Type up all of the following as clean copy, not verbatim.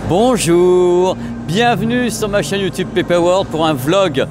Bonjour, bienvenue sur ma chaîne YouTube Paper World pour un vlog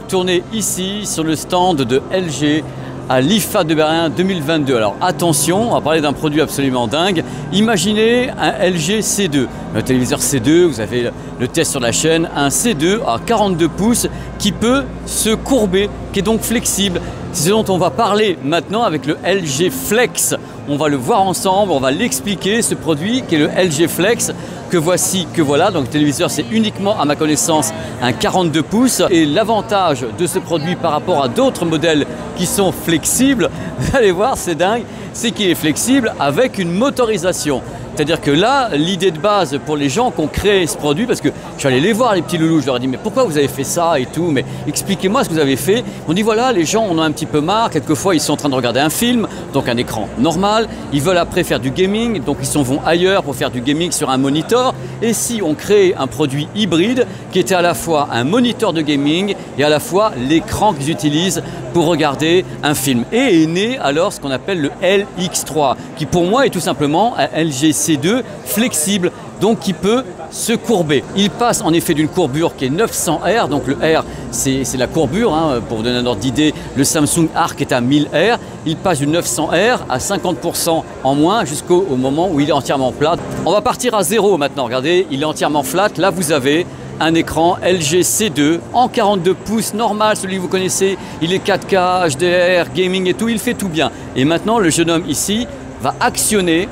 tourné ici sur le stand de LG à l'IFA de Berlin 2022. Alors attention, on va parler d'un produit absolument dingue. Imaginez un LG C2, le téléviseur C2, vous avez le test sur la chaîne, un C2 à 42 pouces qui peut se courber, qui est donc flexible. C'est ce dont on va parler maintenant avec le LG Flex. On va le voir ensemble, on va l'expliquer, ce produit qui est le LG Flex, que voici, que voilà. Donc le téléviseur, c'est uniquement, à ma connaissance, un 42 pouces. Et l'avantage de ce produit par rapport à d'autres modèles qui sont flexibles, vous allez voir, c'est dingue, c'est qu'il est flexible avec une motorisation. C'est-à-dire que là, l'idée de base pour les gens qui ont créé ce produit, parce que je suis allé les voir, les petits loulous, je leur ai dit mais pourquoi vous avez fait ça et tout, mais expliquez-moi ce que vous avez fait. On dit voilà, les gens en ont un petit peu marre, quelquefois ils sont en train de regarder un film, donc un écran normal, ils veulent après faire du gaming, donc ils vont ailleurs pour faire du gaming sur un moniteur. Et si on crée un produit hybride qui était à la fois un moniteur de gaming et à la fois l'écran qu'ils utilisent pour regarder un film. Et est né alors ce qu'on appelle le LX3, qui pour moi est tout simplement un LG C2 flexible, donc qui peut se courber. Il passe en effet d'une courbure qui est 900 R, donc le R c'est la courbure, hein, pour vous donner un ordre d'idée, le Samsung Arc est à 1000 R, il passe du 900 R à 50% en moins jusqu'au moment où il est entièrement plat. On va partir à zéro maintenant, regardez, il est entièrement flat, là vous avez un écran LG C2 en 42 pouces normal, celui que vous connaissez, il est 4K, HDR, gaming et tout, il fait tout bien. Et maintenant le jeune homme ici va actionner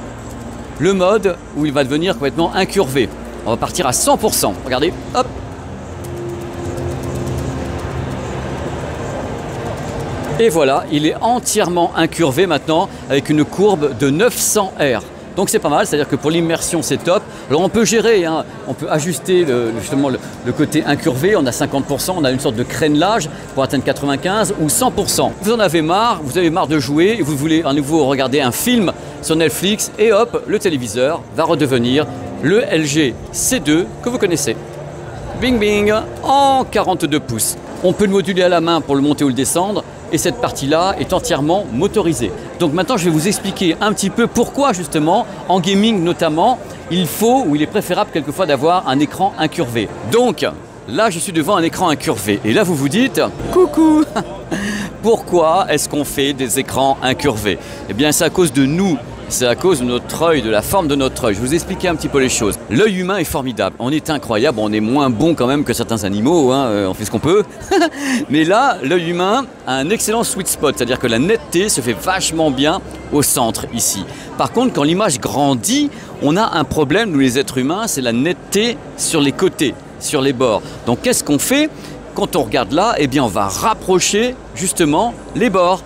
le mode où il va devenir complètement incurvé. On va partir à 100%. Regardez, hop. Et voilà, il est entièrement incurvé maintenant avec une courbe de 900 R. Donc c'est pas mal, c'est-à-dire que pour l'immersion c'est top. Alors on peut gérer, hein, on peut ajuster justement le côté incurvé, on a 50%, on a une sorte de crénelage pour atteindre 95 ou 100%. Vous en avez marre, vous avez marre de jouer, vous voulez à nouveau regarder un film sur Netflix et hop, le téléviseur va redevenir le LG C2 que vous connaissez. Bing bing, en 42 pouces. On peut le moduler à la main pour le monter ou le descendre et cette partie-là est entièrement motorisée. Donc maintenant, je vais vous expliquer un petit peu pourquoi justement, en gaming notamment, il faut ou il est préférable quelquefois d'avoir un écran incurvé. Donc là, je suis devant un écran incurvé et là, vous vous dites « Coucou !» Pourquoi est-ce qu'on fait des écrans incurvés? Eh bien, c'est à cause de nous. C'est à cause de notre œil, de la forme de notre œil. Je vais vous expliquer un petit peu les choses. L'œil humain est formidable. On est incroyable. On est moins bon quand même que certains animaux. Hein. On fait ce qu'on peut. Mais là, l'œil humain a un excellent sweet spot. C'est-à-dire que la netteté se fait vachement bien au centre ici. Par contre, quand l'image grandit, on a un problème, nous les êtres humains, c'est la netteté sur les côtés, sur les bords. Donc, qu'est-ce qu'on fait? Quand on regarde là, eh bien, on va rapprocher justement les bords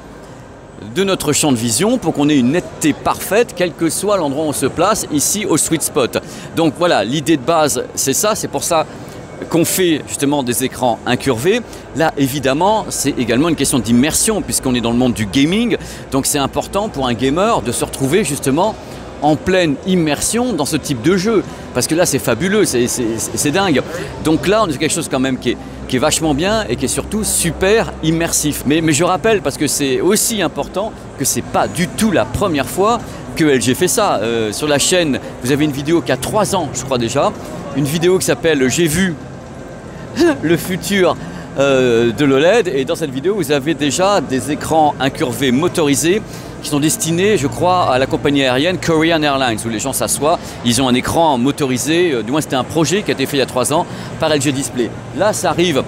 de notre champ de vision pour qu'on ait une netteté parfaite, quel que soit l'endroit où on se place, ici au sweet spot. Donc voilà, l'idée de base, c'est ça, c'est pour ça qu'on fait justement des écrans incurvés. Là, évidemment, c'est également une question d'immersion puisqu'on est dans le monde du gaming. Donc c'est important pour un gamer de se retrouver justement en pleine immersion dans ce type de jeu. Parce que là, c'est fabuleux, c'est dingue. Donc là, on a quelque chose quand même qui est vachement bien et qui est surtout super immersif. Mais je rappelle, parce que c'est aussi important, que c'est pas du tout la première fois que LG fait ça. Sur la chaîne, vous avez une vidéo qui a 3 ans, je crois déjà. Une vidéo qui s'appelle « J'ai vu le futur de l'OLED ». Et dans cette vidéo, vous avez déjà des écrans incurvés motorisés qui sont destinés, je crois, à la compagnie aérienne Korean Airlines, où les gens s'assoient, ils ont un écran motorisé, du moins c'était un projet qui a été fait il y a 3 ans par LG Display. Là, ça arrive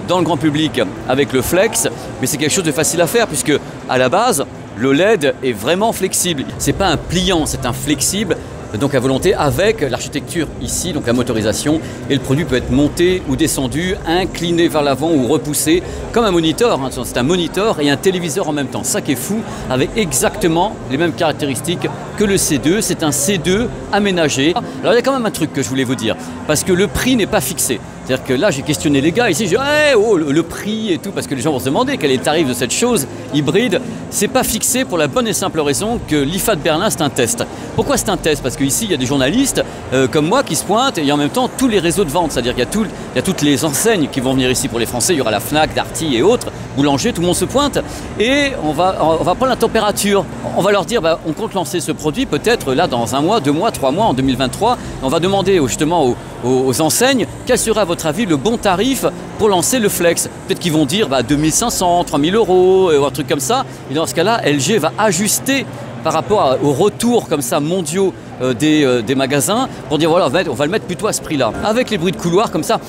dans le grand public avec le Flex, mais c'est quelque chose de facile à faire, puisque à la base, le LED est vraiment flexible. C'est pas un pliant, c'est un flexible, donc à volonté avec l'architecture ici, donc la motorisation, et le produit peut être monté ou descendu, incliné vers l'avant ou repoussé, comme un moniteur, hein. C'est un moniteur et un téléviseur en même temps. Ça qui est fou, avec exactement les mêmes caractéristiques que le C2, c'est un C2 aménagé. Alors il y a quand même un truc que je voulais vous dire, parce que le prix n'est pas fixé. C'est-à-dire que là, j'ai questionné les gars ici, j'ai dit hey, oh, le prix et tout, parce que les gens vont se demander quel est le tarif de cette chose hybride. C'est pas fixé pour la bonne et simple raison que l'IFA de Berlin, c'est un test. Pourquoi c'est un test? Parce que qu'ici il y a des journalistes comme moi qui se pointent et en même temps tous les réseaux de vente, c'est-à-dire qu'il y a toutes les enseignes qui vont venir ici pour les Français, il y aura la Fnac, Darty et autres, Boulanger, tout le monde se pointe et on va prendre la température. On va leur dire, on compte lancer ce produit peut-être là dans 1 mois, 2 mois, 3 mois, en 2023. On va demander justement aux enseignes quel serait à votre avis le bon tarif pour lancer le Flex. Peut-être qu'ils vont dire 2500, 3000 euros, ou un truc comme ça. Et dans ce cas-là, LG va ajuster par rapport aux retours comme ça mondiaux des magasins pour dire voilà, on va le mettre plutôt à ce prix-là. Avec les bruits de couloir comme ça,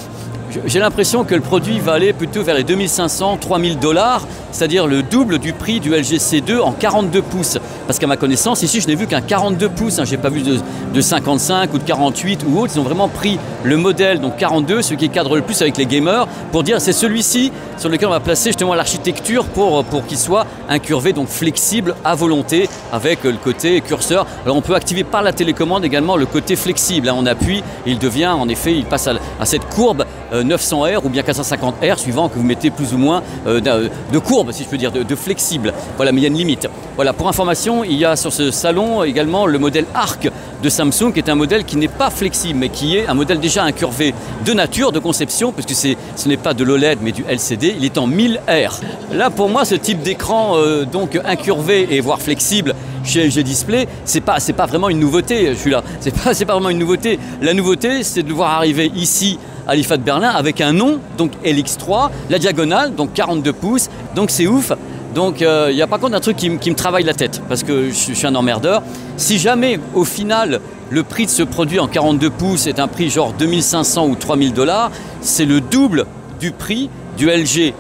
j'ai l'impression que le produit va aller plutôt vers les 2500, 3000 $, c'est-à-dire le double du prix du LG C2 en 42 pouces. Parce qu'à ma connaissance, ici, je n'ai vu qu'un 42 pouces. Je n'ai pas vu de 55 ou de 48 ou autre. Ils ont vraiment pris le modèle, donc 42, ce qui cadre le plus avec les gamers, pour dire c'est celui-ci sur lequel on va placer justement l'architecture pour qu'il soit incurvé, donc flexible à volonté, avec le côté curseur. Alors on peut activer par la télécommande également le côté flexible. On appuie, il devient, en effet, il passe à cette courbe 900 R ou bien 450 R, suivant que vous mettez plus ou moins de courbe, si je peux dire, de flexible. Voilà, mais il y a une limite. Voilà, pour information, il y a sur ce salon également le modèle Arc de Samsung, qui est un modèle qui n'est pas flexible, mais qui est un modèle déjà incurvé de nature, de conception, parce que ce n'est pas de l'OLED, mais du LCD. Il est en 1000 R. Là, pour moi, ce type d'écran donc incurvé et voire flexible chez LG Display, c'est pas vraiment une nouveauté. Je suis là. C'est pas vraiment une nouveauté. La nouveauté, c'est de voir arriver ici à l'IFA de Berlin avec un nom, donc LX3, la diagonale, donc 42 pouces, donc c'est ouf. Donc il y a par contre un truc qui me travaille la tête, parce que je suis un emmerdeur. Si jamais au final le prix de ce produit en 42 pouces est un prix genre 2500 ou 3000 $, c'est le double du prix du LG.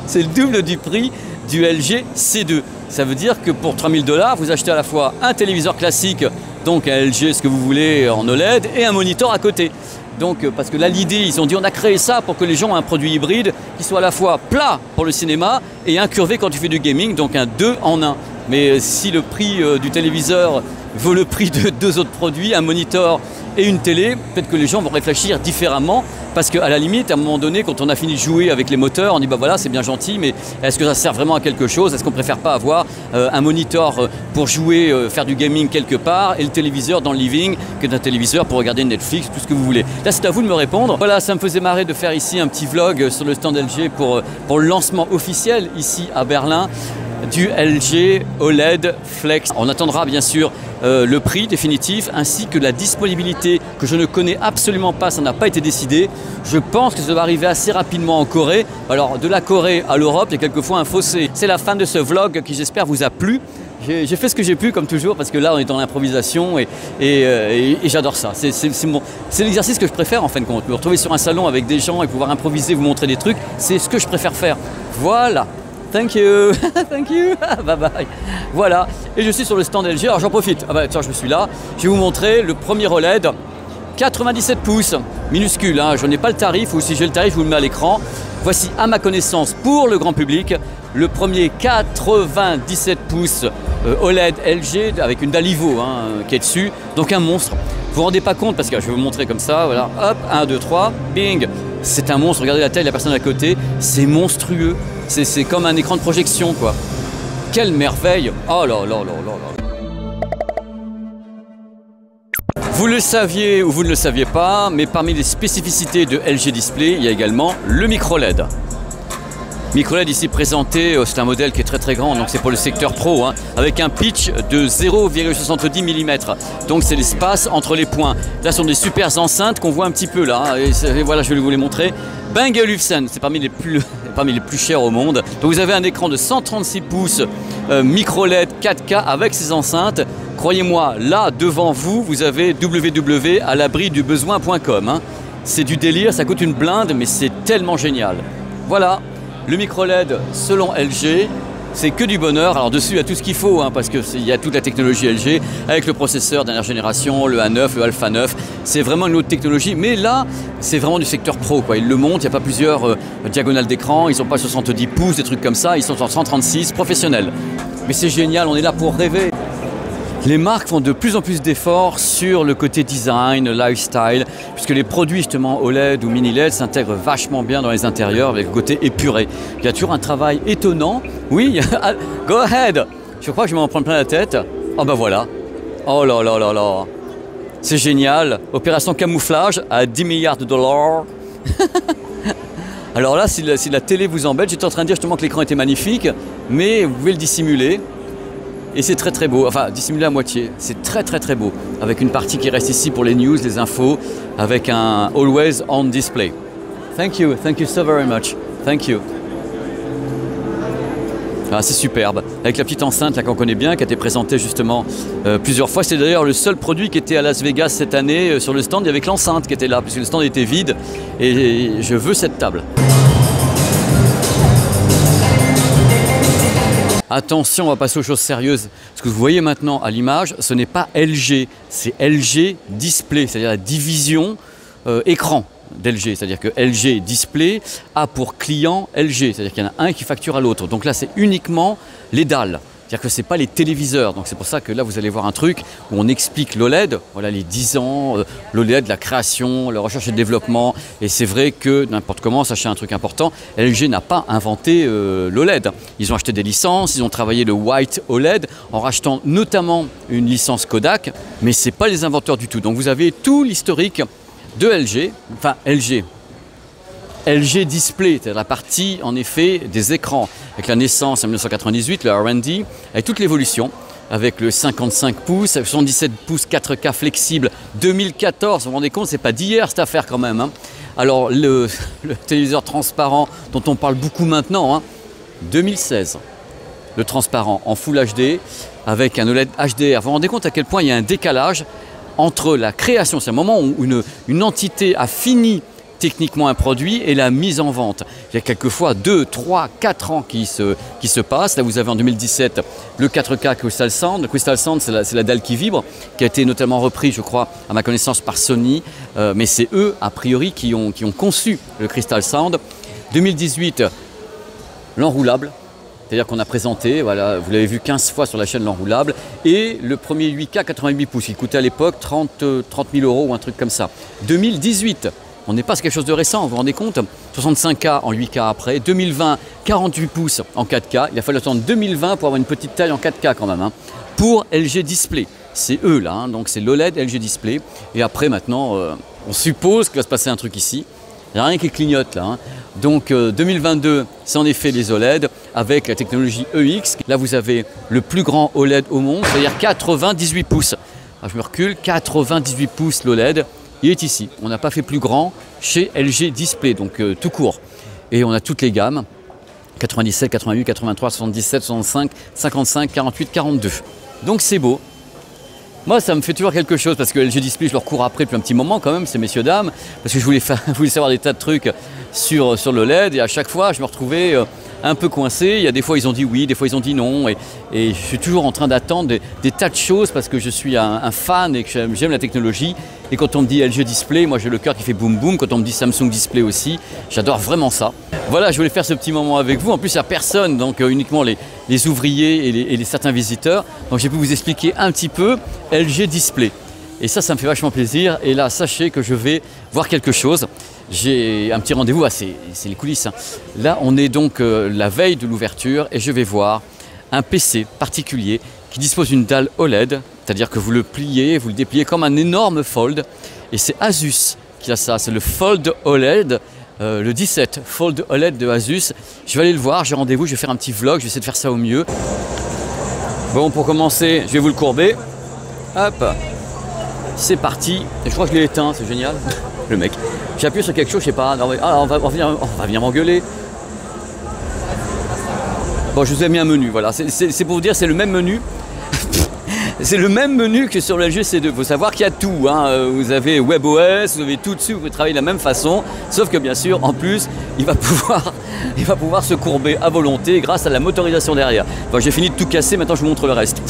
C'est le double du prix du LG C2. Ça veut dire que pour 3000 $, vous achetez à la fois un téléviseur classique, donc un LG, ce que vous voulez, en OLED, et un moniteur à côté. Donc, parce que là, l'idée, ils ont dit on a créé ça pour que les gens aient un produit hybride qui soit à la fois plat pour le cinéma et incurvé quand tu fais du gaming, donc un 2 en 1. Mais si le prix du téléviseur vaut le prix de 2 autres produits, un moniteur et une télé, peut-être que les gens vont réfléchir différemment, parce qu'à la limite, à un moment donné, quand on a fini de jouer avec les moteurs, on dit voilà, c'est bien gentil, mais est-ce que ça sert vraiment à quelque chose? Est-ce qu'on préfère pas avoir un moniteur pour jouer, faire du gaming quelque part, et le téléviseur dans le living, que d'un téléviseur pour regarder Netflix, tout ce que vous voulez? Là, c'est à vous de me répondre. Voilà, ça me faisait marrer de faire ici un petit vlog sur le stand LG pour le lancement officiel ici à Berlin du LG OLED Flex. On attendra bien sûr le prix définitif ainsi que la disponibilité que je ne connais absolument pas, ça n'a pas été décidé. Je pense que ça va arriver assez rapidement en Corée. Alors de la Corée à l'Europe, il y a quelquefois un fossé. C'est la fin de ce vlog qui j'espère vous a plu. J'ai fait ce que j'ai pu comme toujours parce que là on est dans l'improvisation et j'adore ça. C'est l'exercice que je préfère en fin de compte. Me retrouver sur un salon avec des gens et pouvoir improviser, vous montrer des trucs, c'est ce que je préfère faire. Voilà. Thank you, thank you, bye bye. Voilà, et je suis sur le stand LG, alors j'en profite, tiens, je suis là, je vais vous montrer le premier OLED, 97 pouces, minuscule, je n'ai pas le tarif, ou si j'ai le tarif, je vous le mets à l'écran. Voici à ma connaissance, pour le grand public, le premier 97 pouces OLED LG, avec une dalle Ivo qui est dessus, donc un monstre. Vous vous rendez pas compte, parce que je vais vous montrer comme ça, voilà, hop, 1, 2, 3, bing. C'est un monstre, regardez la taille de la personne à côté, c'est monstrueux, c'est comme un écran de projection quoi. Quelle merveille, oh là là là là là. Vous le saviez ou vous ne le saviez pas, mais parmi les spécificités de LG Display, il y a également le micro LED. Micro LED ici présenté, c'est un modèle qui est très très grand, donc c'est pour le secteur pro, avec un pitch de 0,70 mm. Donc c'est l'espace entre les points. Là ce sont des super enceintes qu'on voit un petit peu là, et voilà, je vais vous les montrer. Bang & Olufsen, c'est parmi les plus chers au monde. Donc vous avez un écran de 136 pouces micro LED 4K avec ces enceintes. Croyez-moi, là devant vous, vous avez www.alabri-du-besoin.com. C'est du délire, ça coûte une blinde, mais c'est tellement génial. Voilà. Le micro LED selon LG, c'est que du bonheur. Alors dessus il y a tout ce qu'il faut parce qu'il y a toute la technologie LG avec le processeur dernière génération, le A9, le Alpha 9. C'est vraiment une autre technologie, mais là c'est vraiment du secteur pro quoi. Ils le montent, il n'y a pas plusieurs diagonales d'écran, ils ne sont pas 70 pouces, des trucs comme ça, ils sont en 136 professionnels. Mais c'est génial, on est là pour rêver. Les marques font de plus en plus d'efforts sur le côté design, lifestyle, puisque les produits justement OLED ou mini LED s'intègrent vachement bien dans les intérieurs avec le côté épuré. Il y a toujours un travail étonnant. Oui, go ahead. Je crois que je vais m'en prendre plein la tête. Oh ben voilà. Oh là là là là. C'est génial. Opération camouflage à 10 milliards de dollars. Alors là, si la télé vous embête, j'étais en train de dire justement que l'écran était magnifique, mais vous pouvez le dissimuler. Et c'est très très beau, enfin dissimulé à moitié, c'est très très très beau. Avec une partie qui reste ici pour les news, les infos, avec un Always On Display. Thank you so very much. Thank you. Ah, c'est superbe, avec la petite enceinte là qu'on connaît bien, qui a été présentée justement plusieurs fois. C'est d'ailleurs le seul produit qui était à Las Vegas cette année sur le stand. Il y avait que l'enceinte qui était là, puisque le stand était vide. Et je veux cette table. Attention, on va passer aux choses sérieuses. Ce que vous voyez maintenant à l'image, ce n'est pas LG, c'est LG Display, c'est-à-dire la division écran d'LG. C'est-à-dire que LG Display a pour client LG, c'est-à-dire qu'il y en a un qui facture à l'autre. Donc là, c'est uniquement les dalles. C'est-à-dire que ce n'est pas les téléviseurs. Donc c'est pour ça que là, vous allez voir un truc où on explique l'OLED, voilà les 10 ans, l'OLED, la création, la recherche et le développement. Et c'est vrai que n'importe comment, sachez un truc important, LG n'a pas inventé l'OLED. Ils ont acheté des licences, ils ont travaillé le White OLED en rachetant notamment une licence Kodak, mais ce n'est pas les inventeurs du tout. Donc vous avez tout l'historique de LG, enfin LG Display, c'est la partie en effet des écrans, avec la naissance en 1998, le R&D, avec toute l'évolution, avec le 55 pouces, 77 pouces 4K flexible, 2014, vous vous rendez compte, c'est pas d'hier cette affaire quand même. Hein. Alors le téléviseur transparent dont on parle beaucoup maintenant, hein, 2016, le transparent en Full HD, avec un OLED HDR. Vous vous rendez compte à quel point il y a un décalage entre la création, c'est un moment où une entité a fini techniquement un produit et la mise en vente. Il y a quelquefois 2, 3, 4 ans qui se passent. Là, vous avez en 2017 le 4K Crystal Sound. Le Crystal Sound, c'est la dalle qui vibre, qui a été notamment repris, je crois, à ma connaissance, par Sony. Mais c'est eux, a priori, qui ont conçu le Crystal Sound. 2018, l'enroulable. C'est-à-dire qu'on a présenté, voilà, vous l'avez vu 15 fois sur la chaîne l'enroulable, et le premier 8K 88 pouces, il coûtait à l'époque 30 000 € ou un truc comme ça. 2018, on n'est pas sur quelque chose de récent, vous vous rendez compte, 65K en 8K après, 2020, 48 pouces en 4K, il a fallu attendre 2020 pour avoir une petite taille en 4K quand même, hein, pour LG Display. C'est eux là, hein, donc c'est l'OLED LG Display, et après maintenant, on suppose qu'il va se passer un truc ici, il n'y a rien qui clignote là. Hein. Donc 2022, c'est en effet les OLED avec la technologie EX. Là, vous avez le plus grand OLED au monde, c'est-à-dire 98 pouces. Alors, je me recule, 98 pouces l'OLED, il est ici. On n'a pas fait plus grand chez LG Display, donc tout court. Et on a toutes les gammes, 97, 88, 83, 77, 65, 55, 48, 42. Donc c'est beau. Moi, ça me fait toujours quelque chose parce que LG Display, je leur cours après depuis un petit moment quand même, ces messieurs dames, parce que je voulais savoir des tas de trucs sur le LED et à chaque fois, je me retrouvais un peu coincé. Il y a des fois, ils ont dit oui, des fois, ils ont dit non et je suis toujours en train d'attendre des tas de choses parce que je suis un fan et que j'aime la technologie. Et quand on me dit LG Display, moi, j'ai le cœur qui fait boum boum. Quand on me dit Samsung Display aussi, j'adore vraiment ça. Voilà, je voulais faire ce petit moment avec vous. En plus, il n'y a personne, donc uniquement les ouvriers et les certains visiteurs. Donc, j'ai pu vous expliquer un petit peu LG Display. Et ça me fait vachement plaisir. Et là, sachez que je vais voir quelque chose. J'ai un petit rendez-vous, c'est les coulisses. Hein. Là, on est donc la veille de l'ouverture et je vais voir un PC particulier qui dispose d'une dalle OLED, c'est-à-dire que vous le pliez, vous le dépliez comme un énorme Fold. Et c'est Asus qui a ça, c'est le Fold OLED, le 17 Fold OLED de Asus. Je vais aller le voir, j'ai rendez-vous, je vais faire un petit vlog, je vais essayer de faire ça au mieux. Bon, pour commencer, je vais vous le courber. Hop, c'est parti. Et je crois que je l'ai éteint, c'est génial. Le mec. J'appuie sur quelque chose, je sais pas. Non, mais, on va venir m'engueuler. Bon, je vous ai mis un menu, voilà. C'est pour vous dire, c'est le même menu. C'est le même menu que sur le LG C2. Il faut savoir qu'il y a tout. Hein. Vous avez WebOS, vous avez tout dessus, vous pouvez travailler de la même façon. Sauf que bien sûr, en plus, il va pouvoir se courber à volonté grâce à la motorisation derrière. Bon, j'ai fini de tout casser, maintenant je vous montre le reste.